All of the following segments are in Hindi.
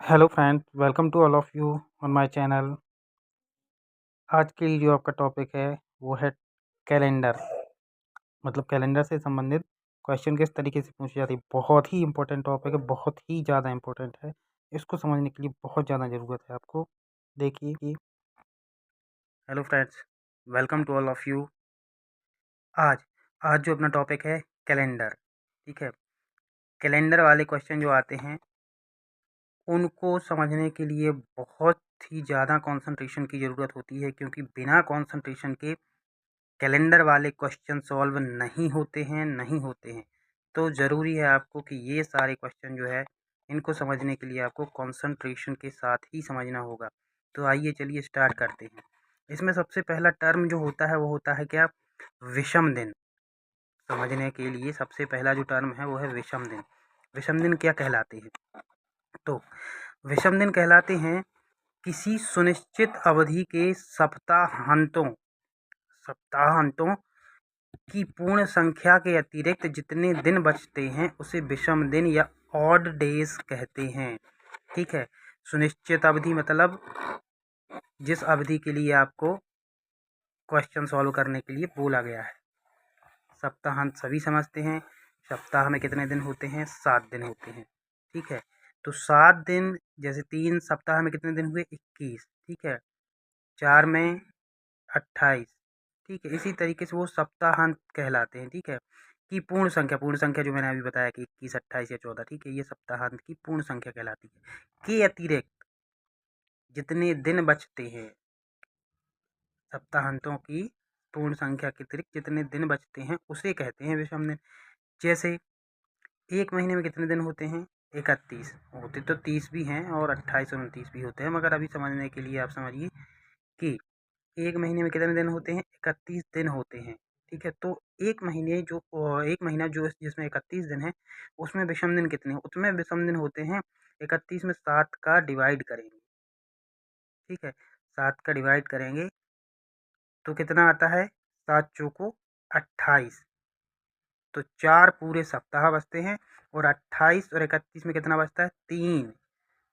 Hello friends, welcome to all of you on my channel. आज के लिए जो आपका टॉपिक है वो है कैलेंडर। मतलब कैलेंडर से संबंधित क्वेश्चन किस तरीके से पूछे जाते हैं। बहुत ही इम्पोर्टेंट टॉपिक है, बहुत ही ज़्यादा इम्पोर्टेंट है। इसको समझने के लिए बहुत ज़्यादा ज़रूरत है आपको। देखिए कि hello friends, welcome to all of you. आज आज जो अपना टॉपिक है कैलेंडर, ठीक है। कैलेंडर वाले क्वेश्चन जो आते हैं उनको समझने के लिए बहुत ही ज़्यादा कंसंट्रेशन की ज़रूरत होती है, क्योंकि बिना कंसंट्रेशन के कैलेंडर वाले क्वेश्चन सॉल्व नहीं होते हैं। तो ज़रूरी है आपको कि ये सारे क्वेश्चन जो है इनको समझने के लिए आपको कंसंट्रेशन के साथ ही समझना होगा। तो आइए चलिए स्टार्ट करते हैं। इसमें सबसे पहला टर्म जो होता है वो होता है क्या? विषम दिन। समझने के लिए सबसे पहला जो टर्म है वो है विषम दिन। विषम दिन क्या कहलाते हैं? तो विषम दिन कहलाते हैं किसी सुनिश्चित अवधि के सप्ताहांतों की पूर्ण संख्या के अतिरिक्त जितने दिन बचते हैं उसे विषम दिन या ऑड डेज कहते हैं। ठीक है। सुनिश्चित अवधि मतलब जिस अवधि के लिए आपको क्वेश्चन सॉल्व करने के लिए बोला गया है। सप्ताहांत सभी समझते हैं। सप्ताह में कितने दिन होते हैं? 7 दिन होते हैं। ठीक है। तो 7 दिन, जैसे 3 सप्ताह में कितने दिन हुए? 21। ठीक है। 4 में 28। ठीक है। इसी तरीके से वो सप्ताहांत कहलाते हैं। ठीक है। कि पूर्ण संख्या जो मैंने अभी बताया कि 21, 28 या 14। ठीक है। ये सप्ताहांत की पूर्ण संख्या कहलाती है। के अतिरिक्त जितने दिन बचते हैं, सप्ताहांतों की पूर्ण संख्या के अतिरिक्त जितने दिन बचते हैं उसे कहते हैं विषम दिन। जैसे एक महीने में कितने दिन होते हैं? 31 होते तो 30 भी हैं और 28 और 29 भी होते हैं, मगर अभी समझने के लिए आप समझिए कि एक महीने में कितने दिन होते हैं? 31 दिन होते हैं। ठीक है। तो एक महीना जो जिसमें 31 दिन है उसमें विषम दिन कितने हैं? उसमें विषम दिन होते हैं 31 में 7 का डिवाइड करेंगे। ठीक है। 7 का डिवाइड करेंगे तो कितना आता है? 7 चौको 28। तो 4 पूरे सप्ताह बचते हैं और 28 और 31 में कितना बचता है? 3।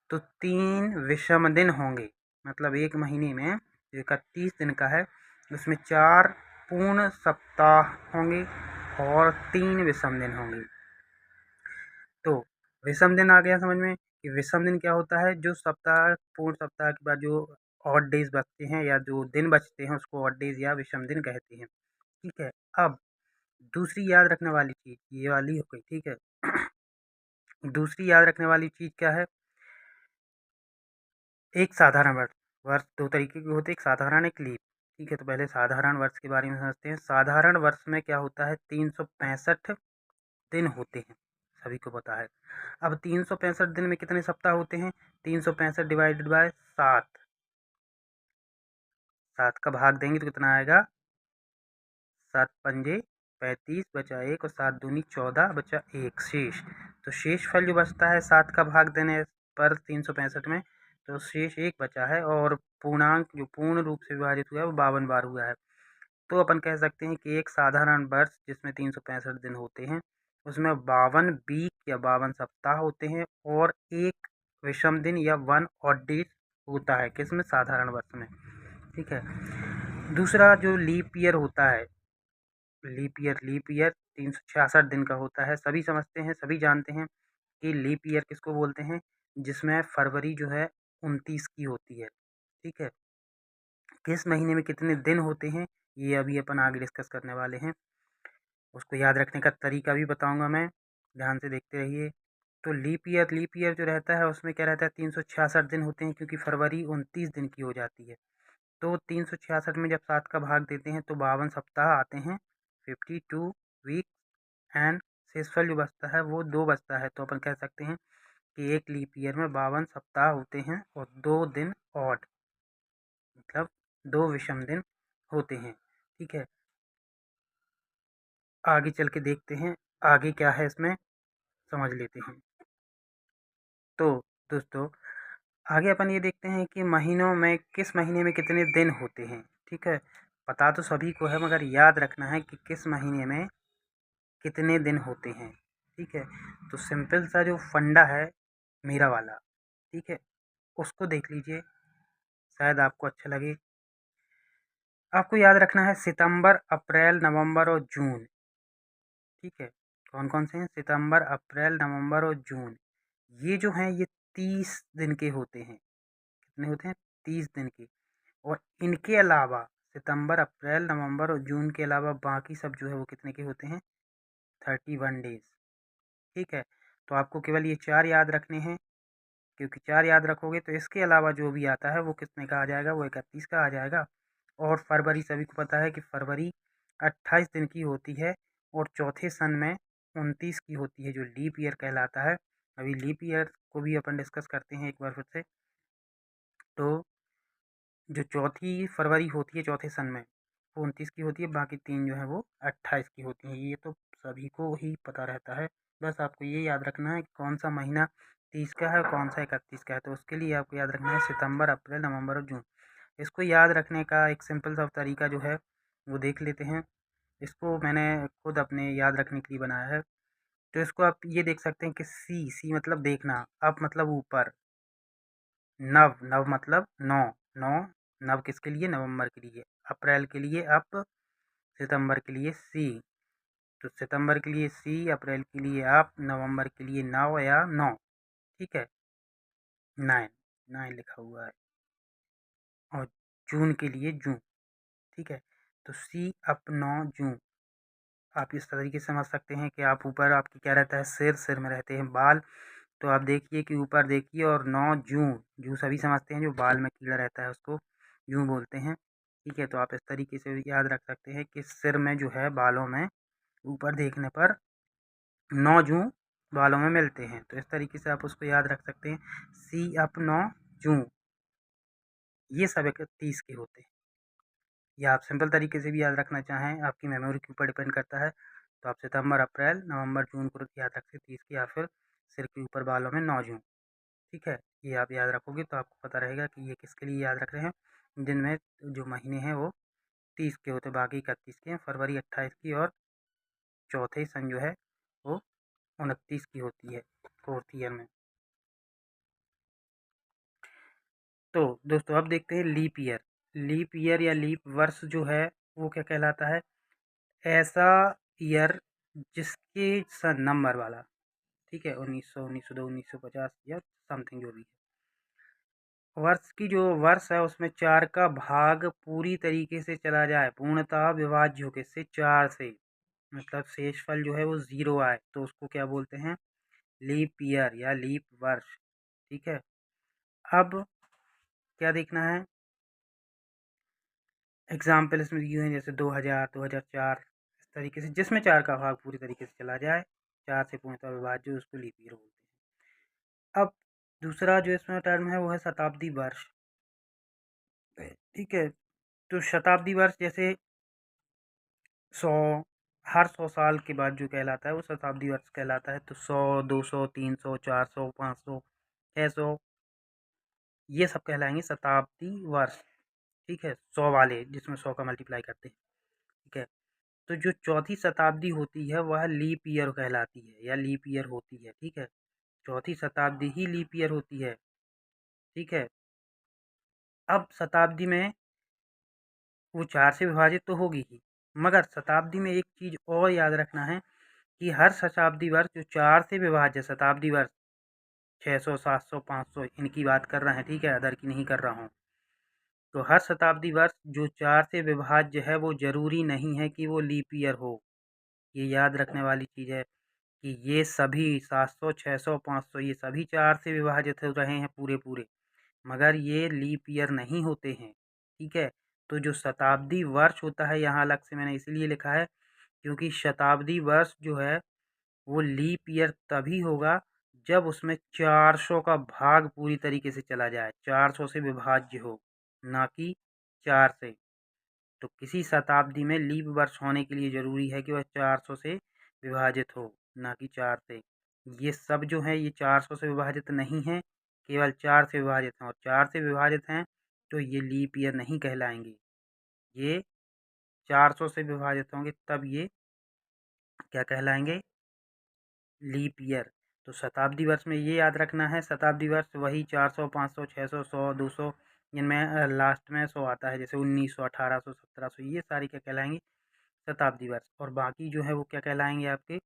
तो 3 विषम दिन होंगे। मतलब एक महीने में जो 31 दिन का है उसमें 4 पूर्ण सप्ताह होंगे और 3 विषम दिन होंगे। तो विषम दिन आ गया समझ में कि विषम दिन क्या होता है? जो पूर्ण सप्ताह के बाद जो ऑड डेज बचते हैं या जो दिन बचते हैं उसको ऑड डेज या विषम दिन कहते हैं। ठीक है। अब दूसरी याद रखने वाली चीज़ ये वाली हो गई। ठीक है। दूसरी याद रखने वाली चीज़ क्या है? एक साधारण वर्ष। वर्ष 2 तरीके के होते हैं, एक साधारण, एक लीप। ठीक है। तो पहले साधारण वर्ष के बारे में समझते हैं। साधारण वर्ष में क्या होता है? 365 दिन होते हैं, सभी को पता है। अब 365 दिन में कितने सप्ताह होते हैं? 365 डिवाइडेड बाय 7। 7 का भाग देंगे तो कितना आएगा? 7 पंजे 35 बचा 1 और 7 दूनी 14 बचा 1 शेष। तो शेष फल जो बचता है 7 का भाग देने पर 365 में, तो शेष 1 बचा है और पूर्णांक जो पूर्ण रूप से विभाजित हुआ है वो 52 बार हुआ है। तो अपन कह सकते हैं कि एक साधारण वर्ष जिसमें 365 दिन होते हैं उसमें 52 वीक या 52 सप्ताह होते हैं और एक विषम दिन या 1 ऑड डेज होता है। किसमें? साधारण वर्ष में। ठीक है। दूसरा जो लीप ईयर होता है, लीप ईयर 366 दिन का होता है। सभी समझते हैं, सभी जानते हैं कि लीप ईयर किसको बोलते हैं? जिसमें फरवरी जो है 29 की होती है। ठीक है। किस महीने में कितने दिन होते हैं ये अभी अपन आगे डिस्कस करने वाले हैं। उसको याद रखने का तरीका भी बताऊंगा मैं, ध्यान से देखते रहिए। तो लीप ईयर जो रहता है उसमें क्या रहता है? 366 दिन होते हैं, क्योंकि फरवरी 29 दिन की हो जाती है। तो 366 में जब 7 का भाग देते हैं तो 52 सप्ताह आते हैं, 52 वीक। एंड शेषफल जो बचता है वो 2 बचता है। तो अपन कह सकते हैं कि एक लीप ईयर में 52 सप्ताह होते हैं और 2 दिन ऑड, मतलब 2 विषम दिन होते हैं। ठीक है। आगे चल के देखते हैं आगे क्या है, इसमें समझ लेते हैं। तो दोस्तों आगे अपन ये देखते हैं कि महीनों में किस महीने में कितने दिन होते हैं। ठीक है। पता तो सभी को है, मगर याद रखना है कि किस महीने में कितने दिन होते हैं। ठीक है। तो सिंपल सा जो फंडा है मेरा वाला, ठीक है, उसको देख लीजिए, शायद आपको अच्छा लगे। आपको याद रखना है सितंबर, अप्रैल, नवंबर और जून, ठीक है। कौन-कौन से हैं? सितंबर, अप्रैल, नवंबर और जून। ये जो हैं ये 30 दिन के होते हैं। कितने होते हैं? 30 दिन के। और इनके अलावा सितंबर, अप्रैल, नवंबर और जून के अलावा बाकी सब जो है वो कितने के होते हैं? 31 डेज़, ठीक है। तो आपको केवल ये 4 याद रखने हैं, क्योंकि 4 याद रखोगे तो इसके अलावा जो भी आता है वो कितने का आ जाएगा? वो 31 का आ जाएगा। और फरवरी सभी को पता है कि फरवरी 28 दिन की होती है और चौथे सन में 29 की होती है, जो लीप ईयर कहलाता है। अभी लीप ईयर को भी अपन डिस्कस करते हैं एक बार फिर से। तो जो चौथी फरवरी होती है चौथे सन में, वो 29 की होती है, बाकी 3 जो है वो 28 की होती हैं। ये तो सभी को ही पता रहता है। बस आपको ये याद रखना है कि कौन सा महीना 30 का है और कौन सा 31 का है। तो उसके लिए आपको याद रखना है सितंबर, अप्रैल, नवंबर और जून। इसको याद रखने का एक सिंपल सा तरीका जो है वो देख लेते हैं। इसको मैंने खुद अपने याद रखने के लिए बनाया है। तो इसको आप ये देख सकते हैं कि सी मतलब देखना, अप मतलब ऊपर, नव मतलब 9, 9 नव किसके लिए? नवंबर के लिए। अप्रैल के लिए अप, सितंबर के लिए सी। तो सितंबर के लिए सी, अप्रैल के लिए अप, नवंबर के लिए नव या 9, ठीक है, 9, 9 लिखा हुआ है। और जून के लिए जून, ठीक है। तो सी अप 9 जून। आप इस तरीके से समझ सकते हैं कि आप ऊपर आपकी क्या रहता है? सिर में रहते हैं बाल। तो आप देखिए कि ऊपर देखिए, और 9 जून, जूं सभी समझते हैं, जो बाल में कीड़ा रहता है उसको जूं बोलते हैं, ठीक है। तो आप इस तरीके से याद रख सकते हैं कि सिर में जो है, बालों में ऊपर देखने पर 9 जूं बालों में मिलते हैं। तो इस तरीके से आप उसको याद रख सकते हैं, सी अप 9 जूं। ये सब 31 के होते हैं। या आप सिंपल तरीके से भी याद रखना चाहें, आपकी मेमोरी के ऊपर डिपेंड करता है। तो आप सितंबर, अप्रैल, नवंबर, जून को याद रख सकते 30 की, या फिर सिर के ऊपर बालों में 9 जून, ठीक है। ये आप याद रखोगे तो आपको पता रहेगा कि ये किसके लिए याद रख रहे हैं। जिनमें जो महीने हैं वो 30 के होते, बाकी 31 के हैं। फरवरी 28 की और चौथे सन जो है वो 29 की होती है, 4th ईयर में। तो दोस्तों अब देखते हैं लीप ईयर। लीप ईयर या लीप वर्ष जो है वो क्या कहलाता है? ऐसा ईयर जिसके सन नंबर वाला, ठीक है, 1900, 1902, 1950 या समथिंग जो भी है, वर्ष की जो वर्ष है उसमें 4 का भाग पूरी तरीके से चला जाए, पूर्णतः विभाज्य हो, किससे? 4 से। मतलब शेषफल जो है वो 0 आए तो उसको क्या बोलते हैं? लीप ईयर या लीप वर्ष, ठीक है। अब क्या देखना है? एग्जाम्पल इसमें दिए हुए हैं, जैसे 2000, 2004, इस तरीके से जिसमें 4 का भाग पूरी तरीके से चला जाए, 4 से पूर्णतः विभाज्य, उसको लीप ईयर बोलते हैं। अब दूसरा जो इसमें टर्म है वो है शताब्दी वर्ष, ठीक है। तो शताब्दी वर्ष जैसे 100, हर 100 साल के बाद जो कहलाता है वो शताब्दी वर्ष कहलाता है। तो 100, 200, 300, 400, 500, 600, ये सब कहलाएंगे शताब्दी वर्ष, ठीक है। 100 वाले जिसमें 100 का मल्टीप्लाई करते हैं, ठीक है। तो जो चौथी शताब्दी होती है वह लीप ईयर कहलाती है या लीप ईयर होती है, ठीक है। चौथी शताब्दी ही लीप ईयर होती है, ठीक है। अब शताब्दी में वो 4 से विभाजित तो होगी ही, मगर शताब्दी में एक चीज़ और याद रखना है कि हर शताब्दी वर्ष जो 4 से विभाज्य शताब्दी वर्ष, 600, 700, 500, इनकी बात कर रहे हैं, ठीक है, अदर की नहीं कर रहा हूँ। तो हर शताब्दी वर्ष जो 4 से विभाज्य है वो ज़रूरी नहीं है कि वो लीप ईयर हो। ये याद रखने वाली चीज़ है कि ये सभी 700, 600, 500 ये सभी 4 से विभाजित हो रहे हैं पूरे-पूरे, मगर ये लीप ईयर नहीं होते हैं, ठीक है। तो जो शताब्दी वर्ष होता है, यहाँ अलग से मैंने इसलिए लिखा है क्योंकि शताब्दी वर्ष जो है वो लीप ईयर तभी होगा जब उसमें 400 का भाग पूरी तरीके से चला जाए, 400 से विभाज्य हो, ना कि 4 से। तो किसी शताब्दी में लीप वर्ष होने के लिए ज़रूरी है कि वह 400 से विभाजित हो, ना कि 4 से। ये सब जो हैं ये 400 से विभाजित नहीं हैं, केवल 4 से विभाजित हैं, और 4 से विभाजित हैं तो ये लीप ईयर नहीं कहलाएंगे। ये 400 से विभाजित होंगे तब ये क्या कहलाएंगे? Leap year. तो शताब्दी वर्ष में ये याद रखना है, शताब्दी वर्ष वही 400, 500, 600, 100, 200, जिनमें लास्ट में 100 आता है, जैसे 1900, 1800, 1700, ये सारी क्या कहलाएंगी, शताब्दी वर्ष। और बाकी जो है वो क्या कहलाएंगे आपके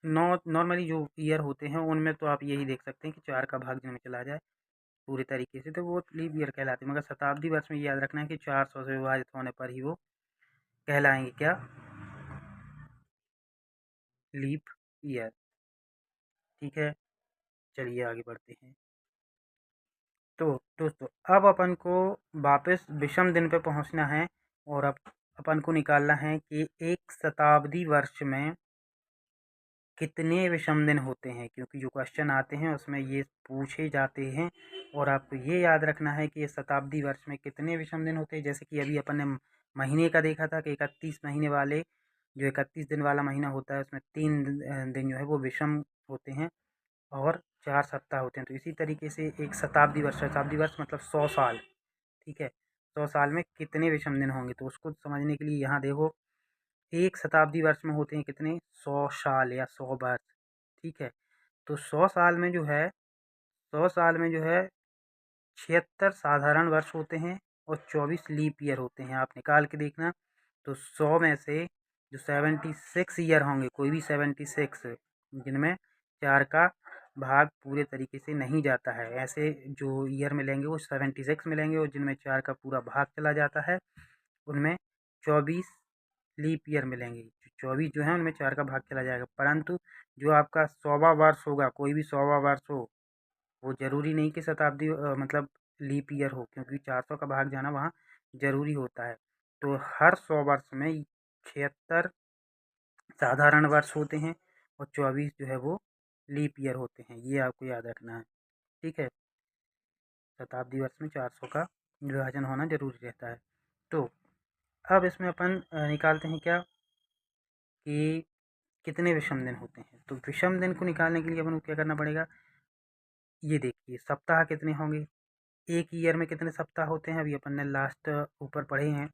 नॉर्मली जो ईयर होते हैं उनमें तो आप यही देख सकते हैं कि 4 का भाग जिनमें चला जाए पूरी तरीके से, तो वो लीप ईयर कहलाते हैं। मगर शताब्दी वर्ष में ये याद रखना है कि 400 से विभाजित होने पर ही वो कहलाएंगे क्या, लीप ईयर। ठीक है, चलिए आगे बढ़ते हैं। तो दोस्तों अब अपन को वापस विषम दिन पे पहुंचना है और अब अपन को निकालना है कि एक शताब्दी वर्ष में कितने विषम दिन होते हैं, क्योंकि जो क्वेश्चन आते हैं उसमें ये पूछे जाते हैं और आपको ये याद रखना है कि शताब्दी वर्ष में कितने विषम दिन होते हैं। जैसे कि अभी अपन ने महीने का देखा था कि 31 महीने वाले, जो 31 दिन वाला महीना होता है उसमें 3 दिन जो है वो विषम होते हैं और 4 सप्ताह होते हैं। तो इसी तरीके से एक शताब्दी वर्ष मतलब 100 साल। ठीक है, 100 साल में कितने विषम दिन होंगे, तो उसको समझने के लिए यहाँ देखो, एक शताब्दी वर्ष में होते हैं कितने, 100 साल या 100 वर्ष। ठीक है, तो 100 साल में जो है 100 साल में जो है 76 साधारण वर्ष होते हैं और 24 लीप ईयर होते हैं। आप निकाल के देखना, तो 100 में से जो 76 ईयर होंगे, कोई भी 76 जिनमें 4 का भाग पूरे तरीके से नहीं जाता है, ऐसे जो ईयर मिलेंगे वो 76 मिलेंगे और जिनमें 4 का पूरा भाग चला जाता है उनमें 24 लीप ईयर मिलेंगे। 24 जो है उनमें 4 का भाग चला जाएगा। परंतु जो आपका 100वां वर्ष होगा, कोई भी 100वां वर्ष हो, वो ज़रूरी नहीं कि शताब्दी मतलब लीप ईयर हो, क्योंकि 400 का भाग जाना वहाँ ज़रूरी होता है। तो हर 100 वर्ष में 76 साधारण वर्ष होते हैं और 24 जो है वो लीप ईयर होते हैं, ये आपको याद रखना है। ठीक है, शताब्दी वर्ष में 400 का विभाजन होना ज़रूरी रहता है। तो अब इसमें अपन निकालते हैं क्या कि कितने विषम दिन होते हैं। तो विषम दिन को निकालने के लिए अपन को क्या करना पड़ेगा, ये देखिए सप्ताह कितने होंगे, एक ईयर में कितने सप्ताह होते हैं, अभी अपन ने लास्ट ऊपर पढ़े हैं।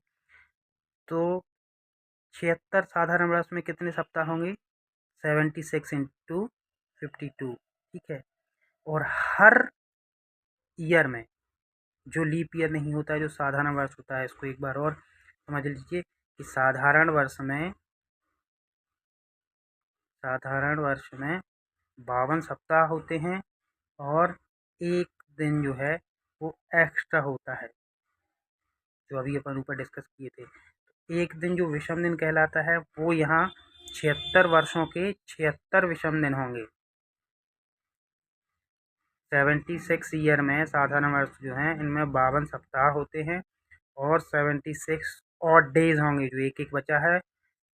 तो 76 साधारण वर्ष में कितने सप्ताह होंगे, 76 इंटू 52। ठीक है, और हर ईयर में जो लीप ईयर नहीं होता है, जो साधारण वर्ष होता है, इसको एक बार और समझ लीजिए कि साधारण वर्ष में 52 सप्ताह होते हैं और एक दिन जो है वो एक्स्ट्रा होता है, जो अभी अपन ऊपर डिस्कस किए थे। एक दिन जो विषम दिन कहलाता है वो यहाँ 76 वर्षों के 76 विषम दिन होंगे। 76 ईयर में साधारण वर्ष जो हैं इनमें 52 सप्ताह होते हैं और 76 और डेज होंगे, जो एक एक बचा है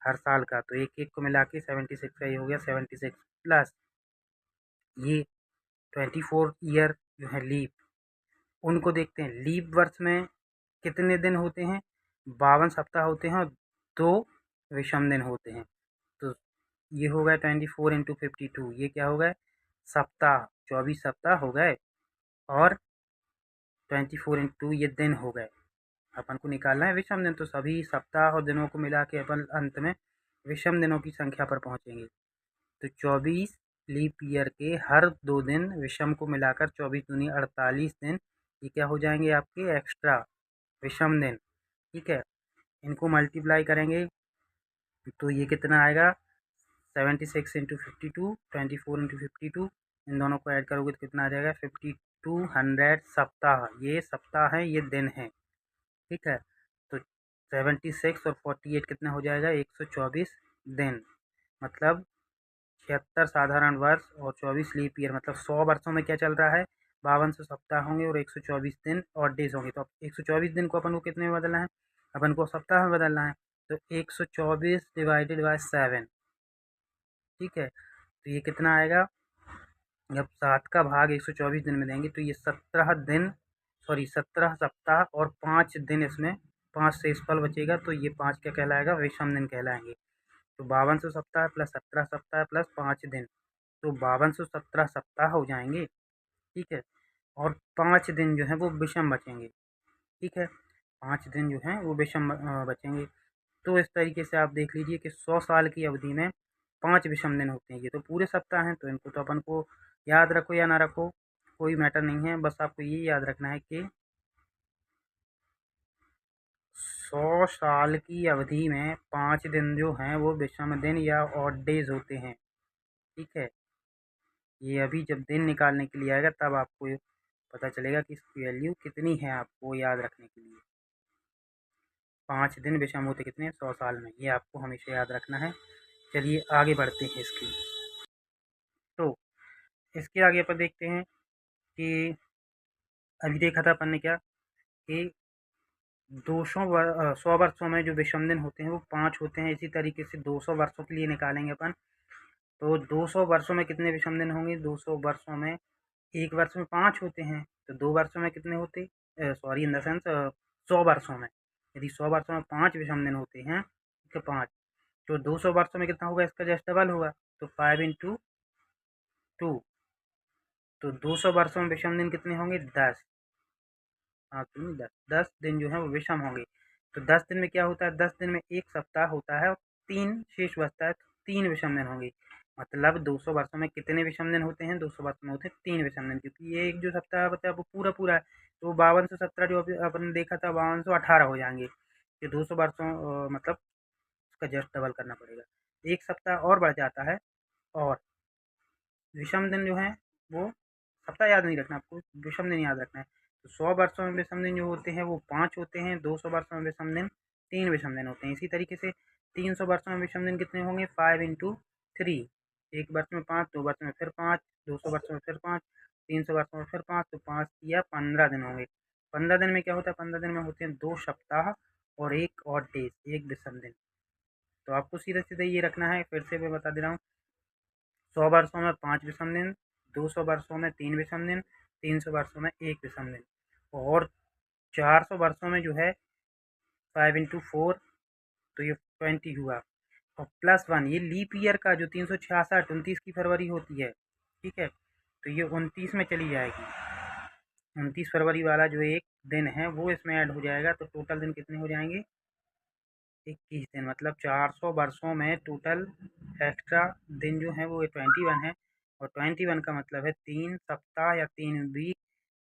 हर साल का, तो एक एक को मिला के 76 का ये हो गया 76 प्लस ये 24 ईयर जो है लीप, उनको देखते हैं। लीप वर्ष में कितने दिन होते हैं, 52 सप्ताह होते हैं और 2 विषम दिन होते हैं। तो ये हो गए 24 इंटू 52, ये क्या हो गए सप्ताह, 24 सप्ताह हो गए और 24 इंटू ये दिन हो गए। अपन को निकालना है विषम दिन, तो सभी सप्ताह और दिनों को मिला के अपन अंत में विषम दिनों की संख्या पर पहुंचेंगे। तो 24 लीप ईयर के हर 2 दिन विषम को मिलाकर 24 दूनी 48 दिन, ये क्या हो जाएंगे आपके एक्स्ट्रा विषम दिन। ठीक है, इनको मल्टीप्लाई करेंगे तो ये कितना आएगा, 76 इंटू 52, 24 इंटू 52, इन दोनों को ऐड करोगे तो कितना आ जाएगा 5200 सप्ताह। ये सप्ताह है, ये दिन है। ठीक है, तो 76 और 48 कितना हो जाएगा 124 दिन, मतलब 76 साधारण वर्ष और 24 लीप ईयर, मतलब 100 वर्षों में क्या चल रहा है, 5200 सप्ताह होंगे और 124 दिन और डेज होंगे। तो अब 124 दिन को अपन को कितने में बदलना है, अपन को सप्ताह में बदलना है, तो 124 डिवाइडेड बाय 7। ठीक है, तो ये कितना आएगा, जब 7 का भाग 124 दिन में देंगे तो ये 17 सप्ताह और 5 दिन, इसमें 5 शेषफल बचेगा, तो ये 5 क्या कहलाएगा, विषम दिन कहलाएंगे। तो 5200 सप्ताह प्लस 17 सप्ताह प्लस 5 दिन, तो 5217 सप्ताह हो जाएंगे। ठीक है, और 5 दिन जो है वो विषम बचेंगे। ठीक है, 5 दिन जो हैं वो विषम बचेंगे। तो इस तरीके से आप देख लीजिए कि 100 साल की अवधि में 5 विषम दिन होते हैं। ये तो पूरे सप्ताह हैं, तो इनको तो अपन को याद रखो या ना रखो कोई मैटर नहीं है, बस आपको ये याद रखना है कि 100 साल की अवधि में 5 दिन जो हैं वो विषम दिन या ऑड डेज होते हैं। ठीक है, ये अभी जब दिन निकालने के लिए आएगा तब आपको ये पता चलेगा कि इसकी वैल्यू कितनी है, आपको याद रखने के लिए। 5 दिन विषम होते कितने 100 साल में, ये आपको हमेशा याद रखना है। चलिए आगे बढ़ते हैं इसकी। तो इसके आगे अपन देखते हैं कि अभी देखा था अपन ने क्या कि 100 वर्षों में जो विषम दिन होते हैं वो 5 होते हैं। इसी तरीके से 200 वर्षों के लिए निकालेंगे अपन, तो 200 वर्षों में कितने विषम दिन होंगे? 200 वर्षों में, एक वर्ष में 5 होते हैं, तो 2 वर्षों में कितने होते? सॉरी, इन द सेंस 100 वर्षों में, यदि 100 वर्षों में 5 विषम दिन होते हैं तो 5, तो 200 वर्षों में कितना होगा? इसका जस्ट डबल होगा, तो 5 इंटू 2, तो 200 वर्षों में विषम दिन कितने होंगे? 10। हाँ, क्यों नहीं 10? 10 दिन जो है वो विषम होंगे। तो 10 दिन में क्या होता है? 10 दिन में एक सप्ताह होता है और 3 शेष बचता है, तो 3 विषम दिन होंगे। मतलब 200 वर्षों में कितने विषम दिन होते हैं? 200 वर्षों में होते हैं 3 विषम दिन, क्योंकि ये एक जो सप्ताह बचा है वो पूरा है, तो 5217 जो अभी अपन ने देखा था 5218 हो जाएंगे। ये 200 वर्षों मतलब उसका जस्ट डबल करना पड़ेगा, एक सप्ताह और बढ़ जाता है। और विषम दिन जो है वो सप्ताह याद नहीं रखना आपको, विषम दिन याद रखना है। तो 100 वर्षों में विषम दिन जो होते हैं वो 5 होते हैं, 200 वर्षों में विषम दिन 3 विषम दिन होते हैं। इसी तरीके से 300 वर्षों में विषम दिन कितने होंगे? 5 इंटू 3, एक वर्ष में 5, 2 वर्ष में फिर 5, 200 वर्षों में फिर 5, 300 वर्षों में फिर 5, तो 5 या 15 दिन होंगे। 15 दिन में क्या होता है? 15 दिन में होते हैं 2 सप्ताह और एक ऑड डेज, एक विषम दिन। तो आपको सीधे सीधे ये रखना है, फिर से मैं बता दे रहा हूँ। 100 वर्षों में 5 विषम दिन, 200 वर्षों में 3 विषम दिन, 300 वर्षों में 1 विषम दिन, और 400 वर्षों में जो है 5 इंटू 4, तो ये 20 हुआ, और +1 ये लीप ईयर का जो 366 29 की फरवरी होती है, ठीक है, तो ये 29 में चली जाएगी। 29 फरवरी वाला जो एक दिन है वो इसमें ऐड हो जाएगा, तो टोटल दिन कितने हो जाएंगे? 21 दिन। मतलब 400 वर्षों में टोटल एक्स्ट्रा दिन जो है वो 21 है, और 21 का मतलब है 3 सप्ताह या 3 वीक।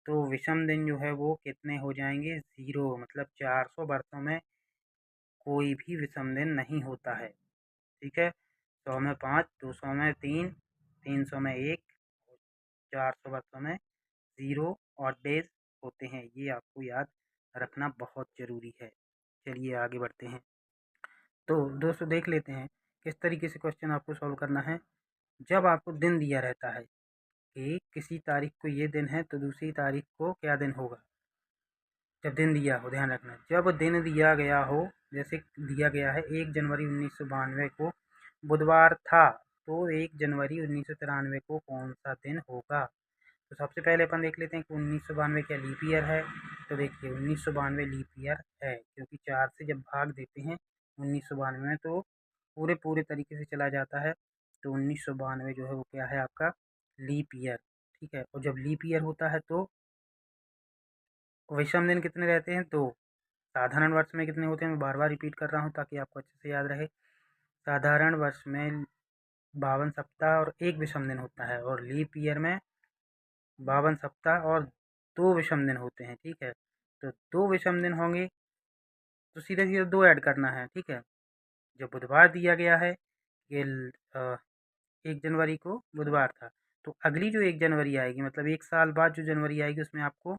तो विषम दिन जो है वो कितने हो जाएंगे? 0। मतलब 400 वर्षों में कोई भी विषम दिन नहीं होता है। ठीक है, 100 में 5, 200 में 3, 300 में 1, 400 वर्षों में 0 और डेज होते हैं। ये आपको याद रखना बहुत ज़रूरी है। चलिए आगे बढ़ते हैं। तो दोस्तों देख लेते हैं किस तरीके से क्वेश्चन आपको सॉल्व करना है। जब आपको दिन दिया रहता है कि किसी तारीख को ये दिन है, तो दूसरी तारीख को क्या दिन होगा? जब दिन दिया हो, ध्यान रखना, जब दिन दिया गया हो, जैसे दिया गया है 1 जनवरी 1992 को बुधवार था, तो 1 जनवरी 1993 को कौन सा दिन होगा? तो सबसे पहले अपन देख लेते हैं कि 1992 क्या लीप ईयर है? तो देखिए 1992 लीप ईयर है, क्योंकि 4 से जब भाग देते हैं 1992 में तो पूरे पूरे तरीके से चला जाता है। तो 1992 जो है वो क्या है आपका? Leap year. ठीक है, और जब लीप ईयर होता है तो विषम दिन कितने रहते हैं? 2। साधारण वर्ष में कितने होते हैं? मैं बार बार रिपीट कर रहा हूँ ताकि आपको अच्छे से याद रहे। साधारण वर्ष में 52 सप्ताह और 1 विषम दिन होता है, और लीप ईयर में 52 सप्ताह और 2 विषम दिन होते हैं। ठीक है, तो 2 विषम दिन होंगे, तो सीधे सीधे 2 ऐड करना है। ठीक है, जो बुधवार दिया गया है ये 1 जनवरी को बुधवार था, तो अगली जो 1 जनवरी आएगी, मतलब 1 साल बाद जो जनवरी आएगी, उसमें आपको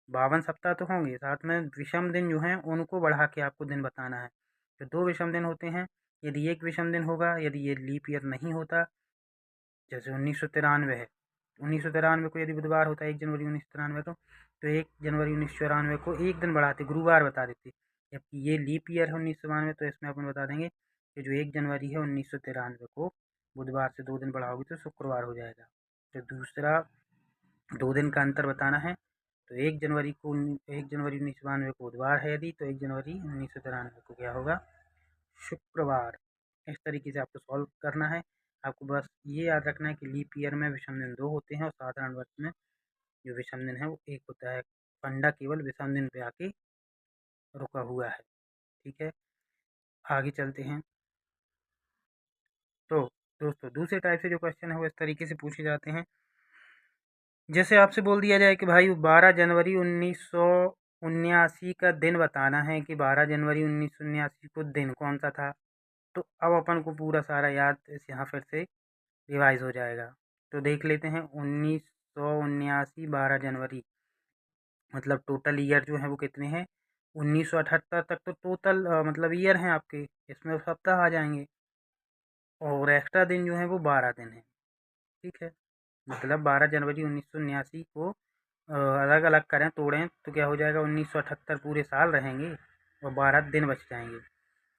52 सप्ताह तो होंगे, साथ में विषम दिन जो हैं उनको बढ़ा के आपको दिन बताना है। तो 2 विषम दिन होते हैं। यदि 1 विषम दिन होगा, यदि ये लीप ईयर नहीं होता, जैसे 1993 है, 1993 को यदि बुधवार होता है 1 जनवरी 1993 को, तो 1 जनवरी 1994 को एक दिन बढ़ाते, गुरुवार बता देते। जबकि ये लीप ईयर है 1992, तो इसमें अपन बता देंगे कि जो 1 जनवरी है 1993 को बुधवार से 2 दिन बढ़ाओगे तो शुक्रवार हो जाएगा। तो दूसरा 2 दिन का अंतर बताना है, तो 1 जनवरी को 1 जनवरी 1992 को बुधवार है यदि, तो 1 जनवरी 1993 को क्या होगा? शुक्रवार। इस तरीके से आपको सॉल्व करना है। आपको बस ये याद रखना है कि लीप ईयर में विषम दिन 2 होते हैं, और साधारण वर्ष में जो विषम दिन है वो 1 होता है। फंडा केवल विषम दिन पे आके रुका हुआ है। ठीक है, आगे चलते हैं। तो दोस्तों दूसरे टाइप से जो क्वेश्चन है वो इस तरीके से पूछे जाते हैं। जैसे आपसे बोल दिया जाए कि भाई 12 जनवरी 1979 का दिन बताना है कि 12 जनवरी 1979 को दिन कौन सा था। तो अब अपन को पूरा सारा याद इस यहाँ फिर से रिवाइज हो जाएगा। तो देख लेते हैं 1979 12 जनवरी, मतलब टोटल ईयर जो है वो कितने हैं। 1978 तक तो टोटल मतलब ईयर हैं आपके, इसमें सप्ताह आ जाएंगे और एक्स्ट्रा दिन जो है वो 12 दिन है। ठीक है, मतलब 12 जनवरी 1979 को अलग अलग करें तोड़ें तो क्या हो जाएगा, 1978 पूरे साल रहेंगे और 12 दिन बच जाएंगे।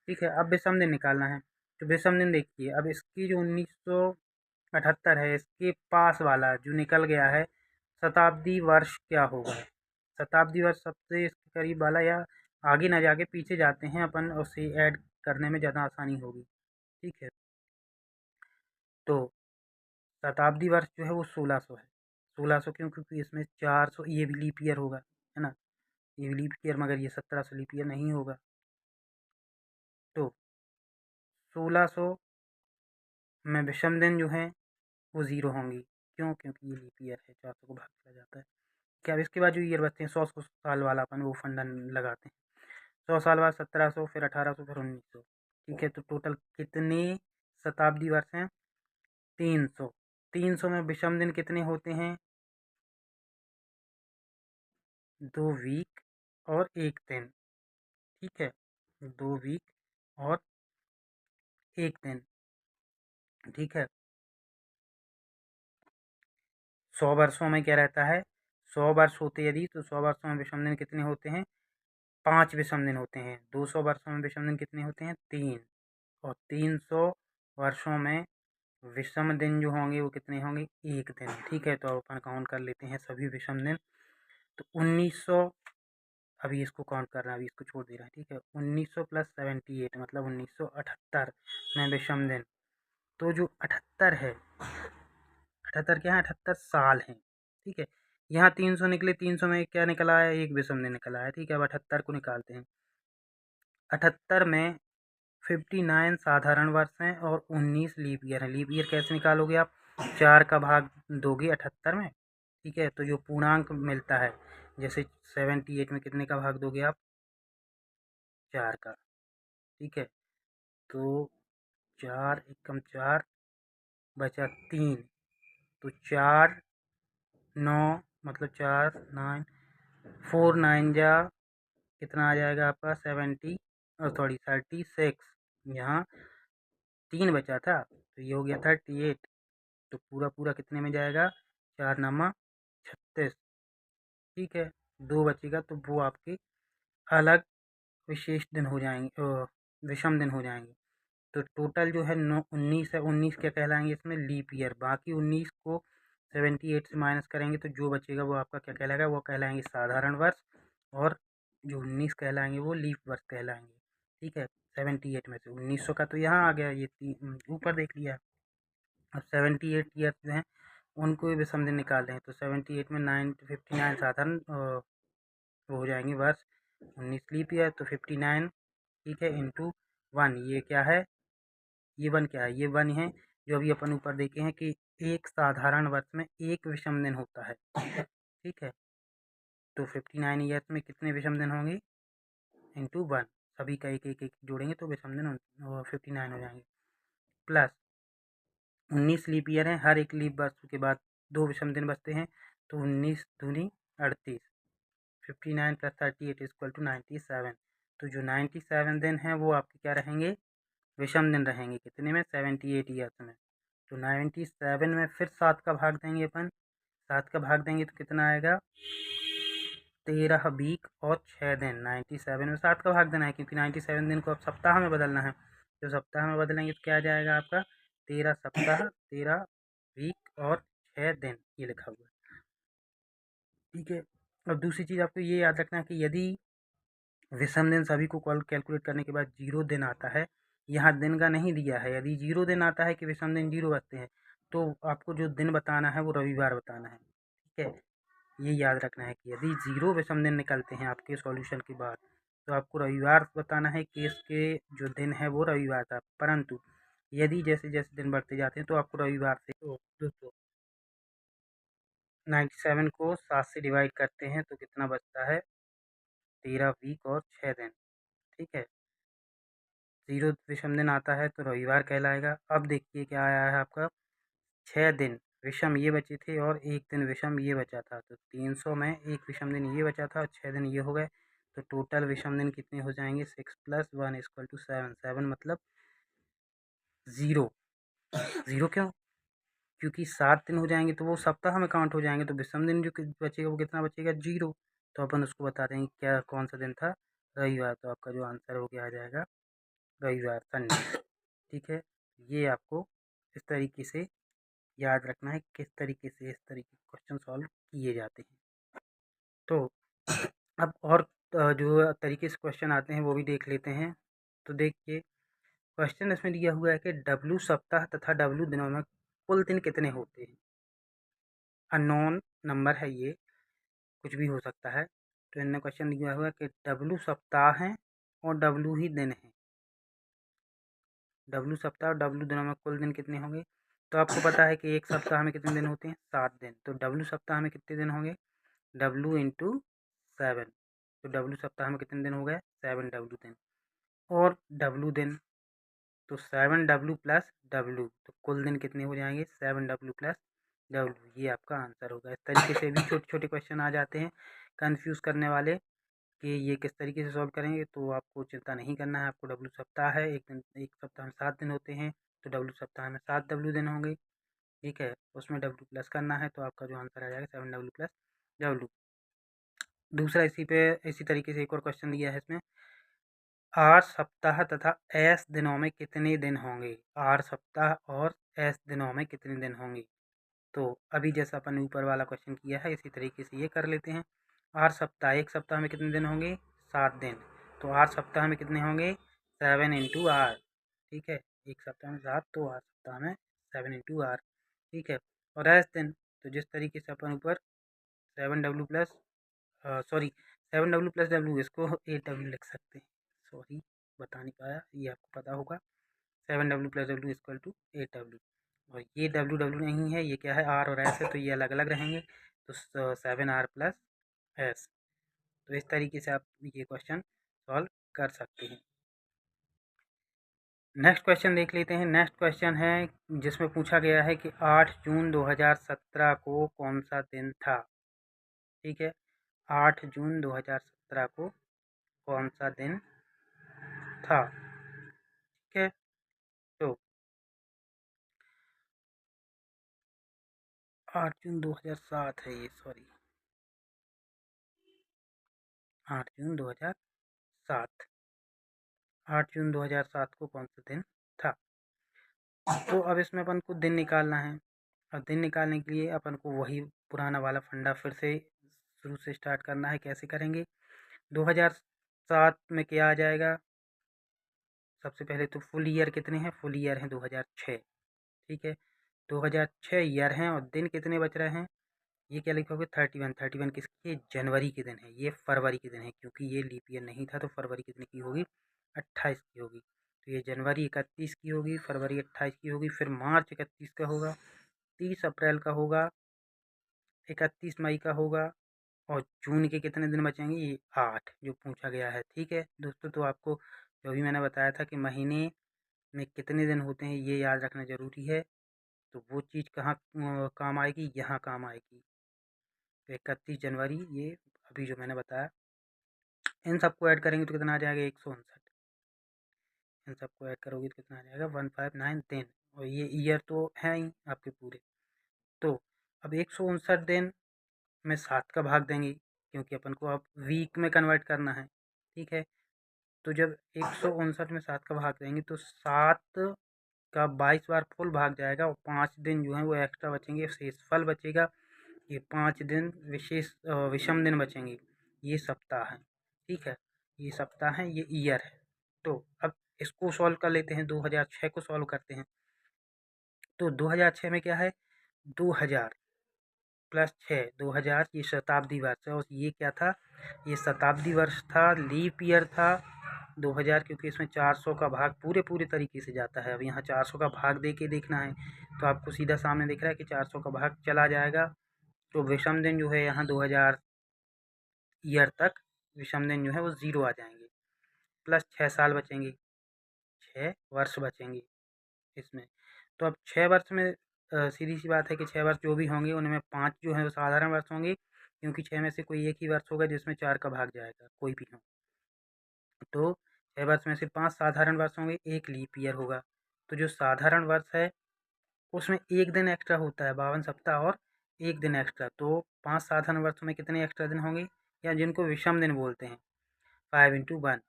ठीक है, अब विषम दिन निकालना है। तो विषम दिन देखिए, अब इसकी जो 1978 है इसके पास वाला जो निकल गया है शताब्दी वर्ष क्या होगा। शताब्दी वर्ष सबसे इसके करीब वाला, या आगे ना जाके पीछे जाते हैं अपन, उसे ऐड करने में ज़्यादा आसानी होगी। ठीक है, तो शताब्दी वर्ष जो है वो 1600 है। 1600 क्यों, क्योंकि इसमें 400, ये भी लीप ईयर होगा, है ना, ये भी लीप ईयर, मगर ये 1700 लीप ईयर नहीं होगा। तो 1600 में विषम दिन जो है वो 0 होंगी। क्यों, क्योंकि ये लीप ईयर है, 400 को भाग चला जाता है। क्या, अब इसके बाद जो ईयर बचते हैं 100 साल वाला अपन वो फंडा लगाते हैं। 100 साल बाद 1700, फिर 1800, फिर 1900। ठीक है, तो टोटल कितने शताब्दी वर्ष हैं, 300। 300 में विषम दिन कितने होते हैं, 2 वीक और 1 दिन। ठीक है, 2 वीक और 1 दिन। ठीक है, 100 वर्षों में क्या रहता है, 100 वर्ष होते यदि, तो 100 वर्षों में विषम दिन कितने होते हैं, 5 विषम दिन होते हैं। 200 वर्षों में विषम दिन कितने होते हैं, 3। और 300 वर्षों में विषम दिन जो होंगे वो कितने होंगे, 1 दिन। ठीक है, तो अब अपन काउंट कर लेते हैं सभी विषम दिन। तो 1900, अभी इसको काउंट कर रहे हैं, अभी इसको छोड़ दे रहे हैं। ठीक है, 1900 प्लस 78 मतलब 1978 में विषम दिन। तो जो 78 है, 78 क्या है, 78 साल हैं। ठीक है, यहाँ 300 निकले, 300 में क्या निकला है, एक विषम दिन निकला है। ठीक है, अब 78 को निकालते हैं। 78 में 59 साधारण वर्ष हैं और 19 लीप ईयर है। लीप ईयर कैसे निकालोगे आप, 4 का भाग दोगे 78 में। ठीक है, तो जो पूर्णांक मिलता है, जैसे 78 में कितने का भाग दोगे आप, 4 का। ठीक है, तो 4 एकम 4 बचा 3, तो 4 9 मतलब 4 9 4 9 जा कितना आ जाएगा आपका 70, और सॉरी 36। यहाँ 3 बचा था तो ये हो गया 38। तो पूरा पूरा कितने में जाएगा, 4 नमा 36। ठीक है, 2 बचेगा तो वो आपके अलग विशेष दिन हो जाएंगे, विषम दिन हो जाएंगे। तो टोटल जो है 19 है, 19 क्या कहलाएंगे इसमें, लीप ईयर। बाकी 19 को 78 से माइनस करेंगे तो जो बचेगा वो आपका क्या कहलाएगा, वो कहलाएंगे साधारण वर्ष। और जो 19 कहलाएंगे वो लीप वर्ष कहलाएंगे। ठीक है, 78 में से 1900 का तो यहाँ आ गया, ये ऊपर देख लिया। अब 78 ईयर्स जो हैं उनको भी विषम दिन निकाल दें, तो 78 में 59 साधारण वो हो जाएंगे वर्ष, 19 लीप ईयर, तो 59। ठीक है, इंटू 1, ये क्या है, ये 1 क्या है, ये 1 है। जो अभी अपन ऊपर देखे हैं कि एक साधारण वर्ष में एक विषम दिन होता है। ठीक है, तो 59 ईयर्स में कितने विषम दिन होंगे, इंटू 1, सभी का एक एक एक जोड़ेंगे तो विषम दिन 59 हो जाएंगे। प्लस 19 लीप ईयर है, हर एक लीप वर्ष के बाद 2 विषम दिन बचते हैं, तो 19 दूनी 38, 59 प्लस 38 इक्वल टू 97। तो जो 97 दिन हैं वो आपके क्या रहेंगे, विषम दिन रहेंगे। कितने में, 78 ईयर्स में। तो 97 में फिर 7 का भाग देंगे अपन, 7 का भाग देंगे तो कितना आएगा, 13 वीक और 6 दिन। 97 में 7 का भाग देना है क्योंकि 97 दिन को अब सप्ताह में बदलना है। तो सप्ताह में बदलेंगे तो क्या आ जाएगा आपका, 13 सप्ताह, 13 वीक और 6 दिन, ये लिखा हुआ है। ठीक है, अब दूसरी चीज़ आपको ये याद रखना है कि यदि विषम दिन सभी को कैलकुलेट करने के बाद 0 दिन आता है, यहाँ दिन का नहीं दिया है, यदि 0 दिन आता है कि विषम दिन 0 बचते हैं तो आपको जो दिन बताना है वो रविवार बताना है। ठीक है, ये याद रखना है कि यदि 0 विषम दिन निकलते हैं आपके सॉल्यूशन के बाद तो आपको रविवार बताना है, केस के जो दिन है वो रविवार था। परंतु यदि जैसे जैसे दिन बढ़ते जाते हैं तो आपको रविवार से तो दोस्तों 97 को 7 से डिवाइड करते हैं तो कितना बचता है 13 वीक और 6 दिन। ठीक है, 0 विषम दिन आता है तो रविवार कहलाएगा। अब देखिए क्या आया है आपका 6 दिन विषम ये बचे थे और 1 दिन विषम ये बचा था, तो 300 में 1 विषम दिन ये बचा था और 6 दिन ये हो गए, तो टोटल विषम दिन कितने हो जाएंगे 6 + 1 = 7। 7 मतलब 0। 0 क्यों? क्योंकि 7 दिन हो जाएंगे तो वो सप्ताह में काउंट हो जाएंगे, तो विषम दिन जो बचेगा वो कितना बचेगा 0। तो अपन उसको बता देंगे क्या कौन सा दिन था, रविवार। तो आपका जो आंसर हो गया आ जाएगा रविवार, संडे। ठीक है, ये आपको इस तरीके से याद रखना है किस तरीके से इस तरीके के क्वेश्चन सॉल्व किए जाते हैं। तो अब और जो तरीके से क्वेश्चन आते हैं वो भी देख लेते हैं। तो देखिए क्वेश्चन इसमें दिया हुआ है कि W सप्ताह तथा W दिनों में कुल दिन कितने होते हैं। अननोन नंबर है, ये कुछ भी हो सकता है। तो इनने क्वेश्चन दिया हुआ है कि W सप्ताह हैं और W ही दिन है। W सप्ताह और W दिनों में कुल दिन कितने होंगे। तो आपको पता है कि एक सप्ताह में कितने दिन होते हैं 7 दिन, तो W सप्ताह में कितने दिन होंगे W × 7। तो W सप्ताह में कितने दिन हो गए 7 W दिन, और W दिन तो 7 W + W, तो कुल दिन कितने हो जाएंगे 7 W + W। ये आपका आंसर होगा। इस तरीके से भी छोटे छोटे क्वेश्चन आ जाते हैं कंफ्यूज करने वाले कि ये किस तरीके से सॉल्व करेंगे। तो आपको चिंता नहीं करना है, आपको W सप्ताह है, एक सप्ताह में 7 दिन होते हैं, तो W सप्ताह में 7 W दिन होंगे। ठीक है, उसमें W प्लस करना है, तो आपका जो आंसर आ जाएगा 7 W + W। दूसरा इसी तरीके से एक और क्वेश्चन दिया है इसमें, 8 सप्ताह तथा S दिनों में कितने दिन होंगे। 8 सप्ताह और S दिनों में कितने दिन होंगे। तो अभी जैसा अपन ऊपर वाला क्वेश्चन किया है इसी तरीके से ये कर लेते हैं। 8 सप्ताह, एक सप्ताह में कितने दिन होंगे 7 दिन, तो 8 सप्ताह में कितने होंगे 7 × R। ठीक है, एक सप्ताह में 7, तो 8 सप्ताह में 7 × R। ठीक है, और S दिन, तो जिस तरीके से अपन ऊपर 7W + सॉरी 7W + W, इसको 8W लिख सकते हैं। सॉरी बता नहीं पाया, ये आपको पता होगा 7W + W = 8W। और ये W नहीं है, ये क्या है R और S है, तो ये अलग अलग रहेंगे, तो 7R + S। तो इस तरीके से आप ये क्वेश्चन सॉल्व कर सकते हैं। नेक्स्ट क्वेश्चन देख लेते हैं। नेक्स्ट क्वेश्चन है जिसमें पूछा गया है कि 8 जून 2017 को कौन सा दिन था। ठीक है, 8 जून 2017 को कौन सा दिन था। ठीक है, तो 8 जून 2007 है ये, सॉरी 8 जून 2007। 8 जून 2007 को कौन सा दिन था। तो अब इसमें अपन को दिन निकालना है, और दिन निकालने के लिए अपन को वही पुराना वाला फंडा फिर से शुरू से स्टार्ट करना है। कैसे करेंगे, 2007 में क्या आ जाएगा, सबसे पहले तो फुल ईयर कितने हैं, फुल ईयर हैं 2006। ठीक है, 2006 ईयर हैं और दिन कितने बच रहे हैं, ये क्या लिखोगे 31। 31 किसकी, जनवरी के दिन है, ये फरवरी के दिन है, क्योंकि ये लीप ईयर नहीं था तो फरवरी कितने की होगी 28 की होगी। तो ये जनवरी 31 की होगी, फरवरी 28 की होगी, फिर मार्च 31 का होगा, 30 अप्रैल का होगा, 31 मई का होगा, और जून के कितने दिन बचेंगे, ये 8 जो पूछा गया है। ठीक है दोस्तों, तो आपको जो भी मैंने बताया था कि महीने में कितने दिन होते हैं ये याद रखना ज़रूरी है। तो वो चीज़ कहाँ काम आएगी, यहाँ काम आएगी। तो 31 जनवरी ये अभी जो मैंने बताया, इन सबको ऐड करेंगे तो कितना आ जाएगा 159। इन सबको ऐड करोगे तो कितना आ जाएगा 159 दिन, और ये ईयर तो है ही आपके पूरे। तो अब 159 दिन में 7 का भाग देंगे, क्योंकि अपन को अब वीक में कन्वर्ट करना है। ठीक है, तो जब 159 में 7 का भाग देंगे तो 7 का 22 बार फुल भाग जाएगा, और 5 दिन जो है वो एक्स्ट्रा बचेंगे, शेषफल बचेगा। ये 5 दिन विषम दिन बचेंगे, ये सप्ताह है। ठीक है, ये सप्ताह है, ये ईयर है। तो अब इसको सॉल्व कर लेते हैं, 2006 को सॉल्व करते हैं। तो 2006 में क्या है 2000 + 6, 2000 ये शताब्दी वर्ष है, और ये क्या था, ये शताब्दी वर्ष था, लीप ईयर था, 2000 क्योंकि इसमें 400 का भाग पूरे तरीके से जाता है। अब यहाँ 400 का भाग दे के देखना है तो आपको सीधा सामने दिख रहा है कि 400 का भाग चला जाएगा। तो विषम दिन जो है यहाँ 2000 ईयर तक विषम दिन जो है वो 0 आ जाएंगे, प्लस 6 साल बचेंगे, 6 वर्ष बचेंगे इसमें। तो अब 6 वर्ष में सीधी सी बात है कि 6 वर्ष जो भी होंगे उनमें 5 जो है वो साधारण वर्ष होंगे, क्योंकि 6 में से कोई एक ही वर्ष होगा जिसमें 4 का भाग जाएगा, कोई भी हो। तो 6 वर्ष में से 5 साधारण वर्ष होंगे, 1 लीप ईयर होगा। तो जो साधारण वर्ष है उसमें 1 दिन एक्स्ट्रा होता है, 52 सप्ताह और 1 दिन एक्स्ट्रा। तो 5 साधारण वर्षों में कितने एक्स्ट्रा दिन होंगे, या जिनको विषम दिन बोलते हैं, 5 इंटू 1।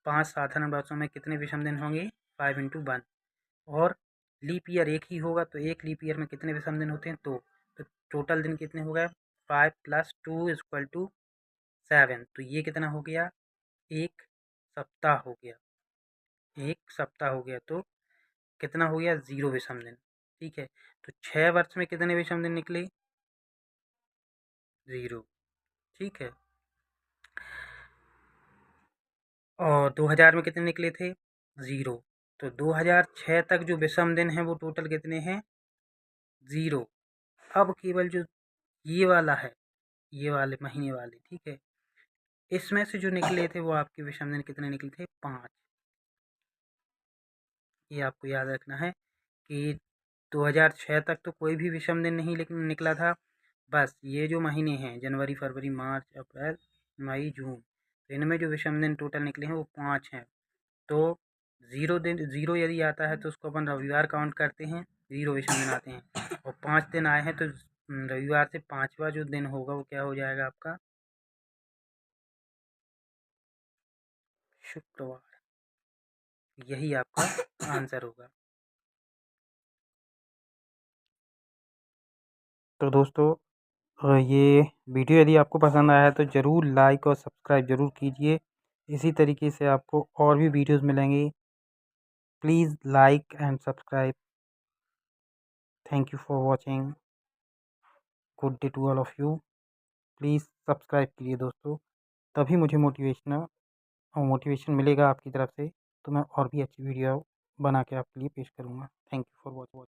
5 साधारण वर्षों में कितने विषम दिन होंगे, 5 इंटू 1। और लीप ईयर एक ही होगा, तो एक लीप ईयर में कितने विषम दिन होते हैं, तो टोटल दिन कितने हो गए, 5 + 2 = 7। तो ये कितना हो गया, 1 सप्ताह हो गया, 1 सप्ताह हो गया। तो कितना हो गया, 0 विषम दिन। ठीक है, तो 6 वर्ष में कितने विषम दिन निकले, 0। ठीक है, और 2000 में कितने निकले थे, 0। तो 2006 तक जो विषम दिन है वो टोटल कितने हैं, 0। अब केवल जो ये वाला है, ये वाले महीने वाले, ठीक है, इसमें से जो निकले थे वो आपके विषम दिन कितने निकले थे, 5। ये आपको याद रखना है कि 2006 तक तो कोई भी विषम दिन नहीं निकला था। बस ये जो महीने हैं, जनवरी, फरवरी, मार्च, अप्रैल, मई, जून, तो इनमें जो विषम दिन टोटल निकले हैं वो 5 हैं। तो 0 यदि आता है तो उसको अपन रविवार काउंट करते हैं, 0 विषम दिन आते हैं। और 5 दिन आए हैं तो रविवार से 5वां जो दिन होगा वो क्या हो जाएगा आपका, शुक्रवार। यही आपका आंसर होगा। तो दोस्तों, ये वीडियो यदि आपको पसंद आया है तो ज़रूर लाइक और सब्सक्राइब ज़रूर कीजिए। इसी तरीके से आपको और भी वीडियोज़ मिलेंगे। Please like and subscribe. Thank you for watching. Good day to all of you. Please subscribe कीजिए दोस्तों, तभी मुझे मोटिवेशन मिलेगा आपकी तरफ से, तो मैं और भी अच्छी वीडियो बना के आपके लिए पेश करूँगा। Thank you for watching.